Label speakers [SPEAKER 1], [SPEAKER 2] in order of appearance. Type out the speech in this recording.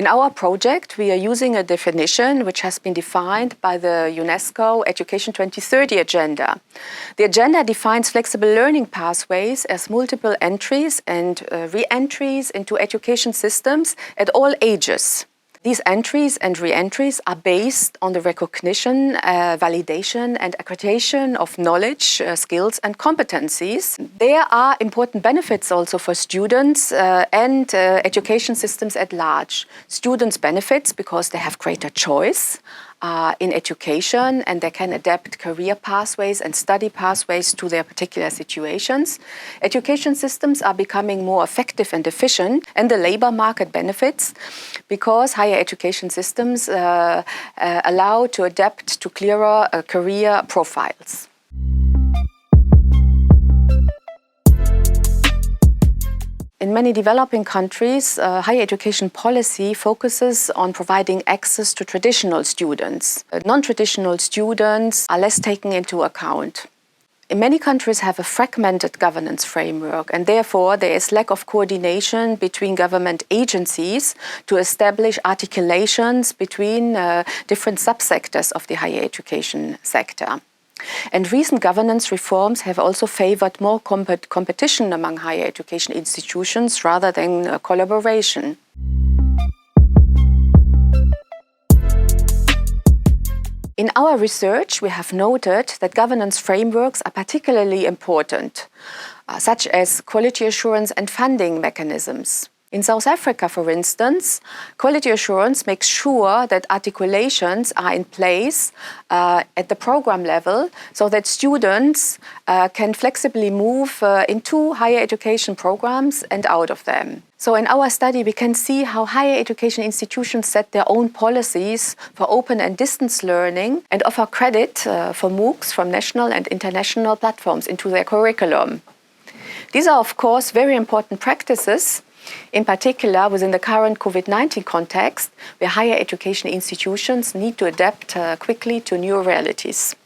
[SPEAKER 1] In our project, we are using a definition which has been defined by the UNESCO Education 2030 agenda. The agenda defines flexible learning pathways as multiple entries and re-entries into education systems at all ages. These entries and re-entries are based on the recognition, validation and accreditation of knowledge, skills and competencies. There are important benefits also for students and education systems at large. Students benefit because they have greater choice in education and they can adapt career pathways and study pathways to their particular situations. Education systems are becoming more effective and efficient, and the labor market benefits because higher education systems allow to adapt to clearer career profiles. In many developing countries, higher education policy focuses on providing access to traditional students. Non-traditional students are less taken into account. Many countries have a fragmented governance framework, and therefore there is lack of coordination between government agencies to establish articulations between different subsectors of the higher education sector. And recent governance reforms have also favored more competition among higher education institutions rather than collaboration. In our research, we have noted that governance frameworks are particularly important, such as quality assurance and funding mechanisms. In South Africa, for instance, quality assurance makes sure that articulations are in place at the program level so that students can flexibly move into higher education programs and out of them. So in our study, we can see how higher education institutions set their own policies for open and distance learning and offer credit for MOOCs from national and international platforms into their curriculum. These are, of course, very important practices, in particular within the current COVID-19 context, where higher education institutions need to adapt quickly to new realities.